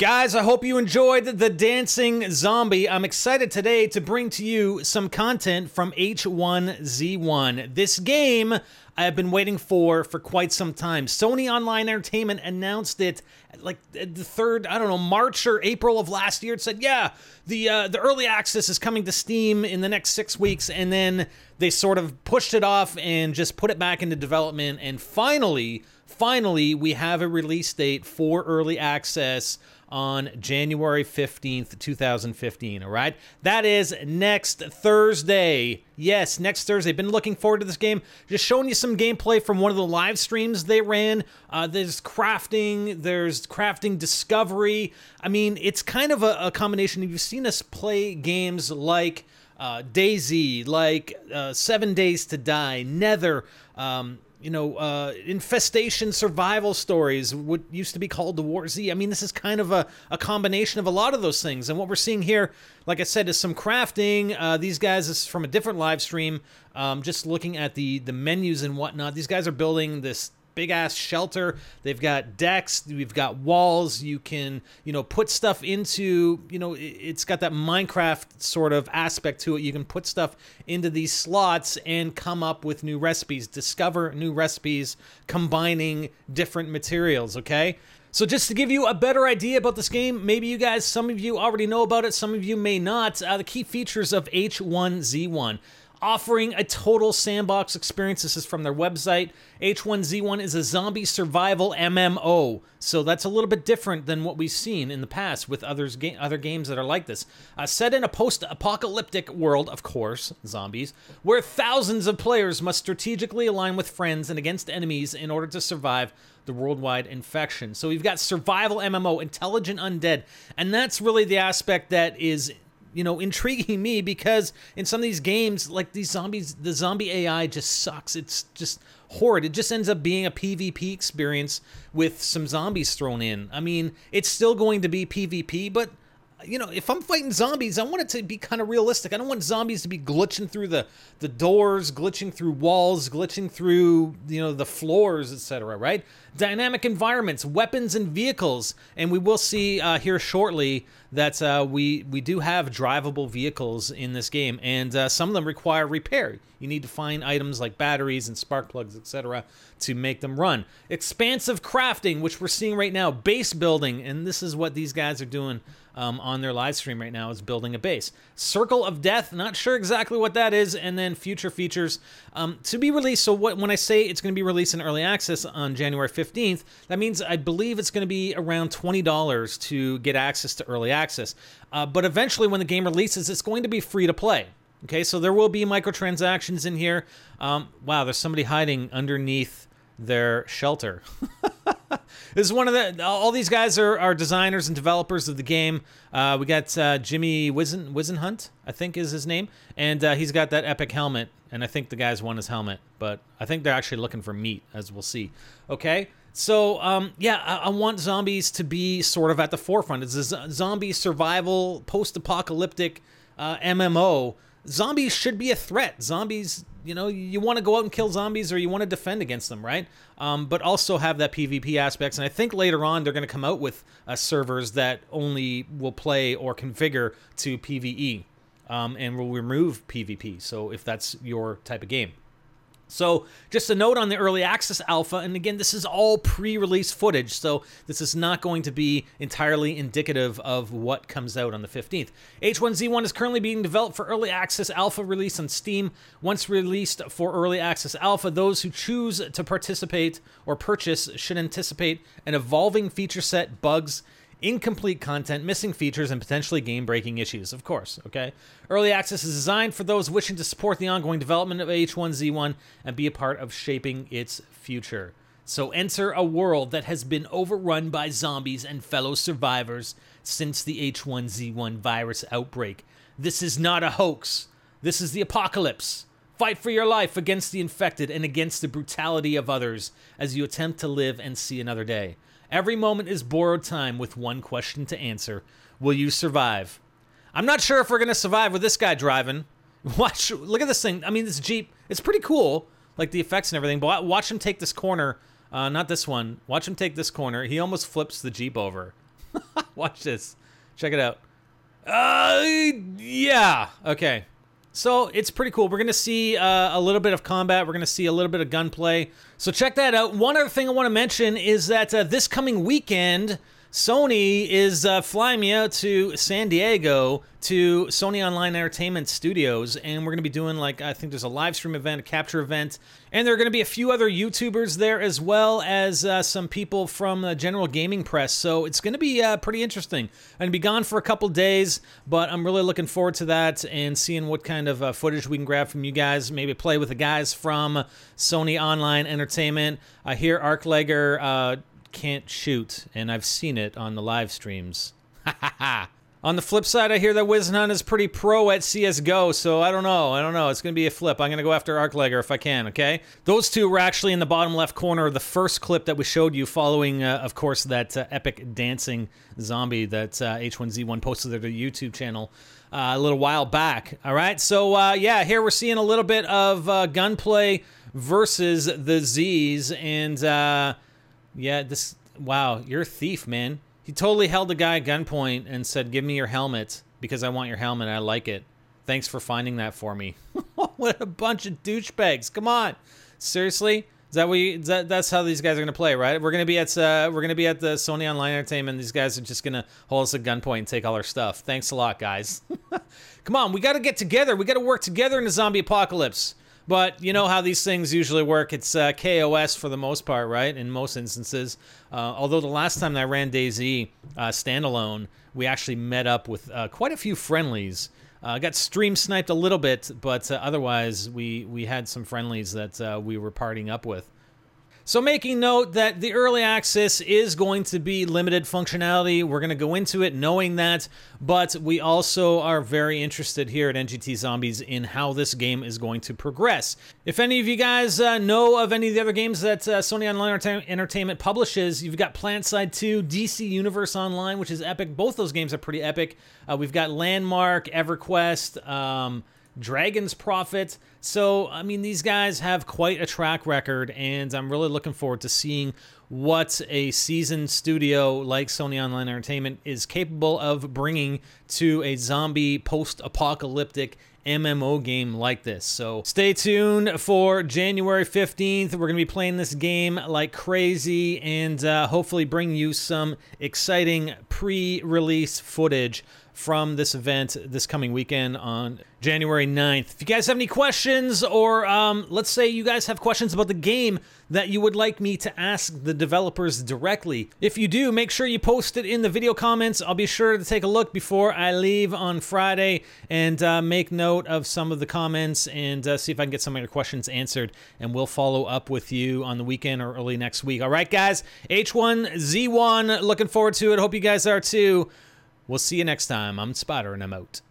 Guys, I hope you enjoyed The Dancing Zombie. I'm excited today to bring to you some content from H1Z1. This game I have been waiting for quite some time. Sony Online Entertainment announced it like the 3rd, March or April of last year. It said, yeah, the early access is coming to Steam in the next 6 weeks, and then they sort of pushed it off and just put it back into development, and finally, we have a release date for early access on January 15th, 2015, all right? That is next Thursday. Yes, next Thursday. Been looking forward to this game. Just showing you some gameplay from one of the live streams they ran. There's crafting discovery. I mean, it's kind of a combination. You've seen us play games like DayZ, like 7 Days to Die, Nether, infestation survival stories, what used to be called the War Z. I mean, this is kind of a combination of a lot of those things. And what we're seeing here, like I said, is some crafting. These guys, this is from a different live stream. Just looking at the menus and whatnot. These guys are building this big-ass shelter. They've got decks. We've got walls. You can, put stuff into, it's got that Minecraft sort of aspect to it. You can put stuff into these slots and come up with new recipes, discover new recipes, combining different materials, okay? So just to give you a better idea about this game, maybe you guys, some of you already know about it, some of you may not. The key features of H1Z1. Offering a total sandbox experience. This is from their website. H1Z1 is a zombie survival MMO, so that's a little bit different than what we've seen in the past with other games that are like this. Set in a post-apocalyptic world, of course, zombies, where thousands of players must strategically align with friends and against enemies in order to survive the worldwide infection. So we've got survival MMO, intelligent undead, and that's really the aspect that is intriguing me, because in some of these games, like these zombies, the zombie AI just sucks. It's just horrid. It just ends up being a PvP experience with some zombies thrown in. I mean, it's still going to be PvP, but if I'm fighting zombies, I want it to be kind of realistic. I don't want zombies to be glitching through the doors, glitching through walls, glitching through, the floors, etc., right? Dynamic environments, weapons, and vehicles. And we will see here shortly that we do have drivable vehicles in this game, and some of them require repair. You need to find items like batteries and spark plugs, etc., to make them run. Expansive crafting, which we're seeing right now. Base building, and this is what these guys are doing on their live stream right now, is building a base. Circle of Death, not sure exactly what that is. And then future features to be released. So when I say it's going to be released in early access on January 15th, that means I believe it's going to be around $20 to get access to early access. But eventually when the game releases, it's going to be free to play. Okay, so there will be microtransactions in here. Wow, there's somebody hiding underneath their shelter. This is one of all these guys are designers and developers of the game. We got Jimmy Wizenhunt, I think is his name, and he's got that epic helmet, and I think the guys won his helmet, but I think they're actually looking for meat, as we'll see. Okay, so I want zombies to be sort of at the forefront. It's a zombie survival, post-apocalyptic MMO. Zombies should be a threat. Zombies, you want to go out and kill zombies, or you want to defend against them, right? But also have that PvP aspects. And I think later on they're going to come out with servers that only will play or configure to PvE, and will remove PvP. So if that's your type of game. So just a note on the early access alpha, and again, this is all pre-release footage, so this is not going to be entirely indicative of what comes out on the 15th. H1Z1 is currently being developed for early access alpha release on Steam. Once released for early access alpha, those who choose to participate or purchase should anticipate an evolving feature set, bugs, incomplete content, missing features, and potentially game-breaking issues, of course, okay? Early access is designed for those wishing to support the ongoing development of H1Z1 and be a part of shaping its future. So enter a world that has been overrun by zombies and fellow survivors since the H1Z1 virus outbreak. This is not a hoax. This is the apocalypse. Fight for your life against the infected and against the brutality of others as you attempt to live and see another day. Every moment is borrowed time with one question to answer. Will you survive? I'm not sure if we're going to survive with this guy driving. Look at this thing. I mean, this Jeep, it's pretty cool, like the effects and everything, but watch him take this corner. Not this one. Watch him take this corner. He almost flips the Jeep over. Watch this. Check it out. Yeah. Okay. So it's pretty cool. We're going to see a little bit of combat. We're going to see a little bit of gunplay. So check that out. One other thing I want to mention is that this coming weekend, Sony is flying me out to San Diego to Sony Online Entertainment Studios, and we're going to be doing, like, I think there's a live stream event, a capture event, and there are going to be a few other YouTubers there, as well as some people from the general gaming press, so it's going to be pretty interesting. I'm going to be gone for a couple days, but I'm really looking forward to that and seeing what kind of footage we can grab from you guys, maybe play with the guys from Sony Online Entertainment. I hear Arclegger can't shoot, and I've seen it on the live streams. Ha ha ha. On the flip side, I hear that Wizenhunt is pretty pro at CSGO, so I don't know. It's going to be a flip. I'm going to go after Arclegger if I can, okay? Those two were actually in the bottom left corner of the first clip that we showed you following, of course, that epic dancing zombie that H1Z1 posted to their YouTube channel a little while back, all right? So, yeah, here we're seeing a little bit of gunplay versus the Z's, and, yeah, wow, you're a thief, man. He totally held the guy at gunpoint and said, give me your helmet because I want your helmet. I like it. Thanks for finding that for me. What a bunch of douchebags. Come on. Seriously? That's how these guys are going to play, right? We're going to be at the Sony Online Entertainment. These guys are just going to hold us at gunpoint and take all our stuff. Thanks a lot, guys. Come on, we got to get together. We got to work together in the zombie apocalypse. But you know how these things usually work. It's KOS for the most part, right? In most instances. Although the last time that I ran DayZ standalone, we actually met up with quite a few friendlies. Got stream sniped a little bit, but otherwise we had some friendlies that we were partying up with. So making note that the early access is going to be limited functionality. We're going to go into it knowing that, but we also are very interested here at NGTZombies in how this game is going to progress. If any of you guys know of any of the other games that Sony Online Entertainment publishes, you've got PlanetSide 2, DC Universe Online, which is epic. Both those games are pretty epic. We've got Landmark, EverQuest, Dragon's Prophet. So, I mean, these guys have quite a track record, and I'm really looking forward to seeing what a seasoned studio like Sony Online Entertainment is capable of bringing to a zombie post-apocalyptic MMO game like this. So stay tuned for January 15th. We're going to be playing this game like crazy and hopefully bring you some exciting pre-release footage from this event this coming weekend on January 9th. If you guys have any questions, or let's say you guys have questions about the game that you would like me to ask the developers directly, if you do, make sure you post it in the video comments. I'll be sure to take a look before I leave on Friday and make note of some of the comments and see if I can get some of your questions answered, and we'll follow up with you on the weekend or early next week. All right, guys? H1Z1, looking forward to it. Hope you guys are too. We'll see you next time. I'm Spider, and I'm out.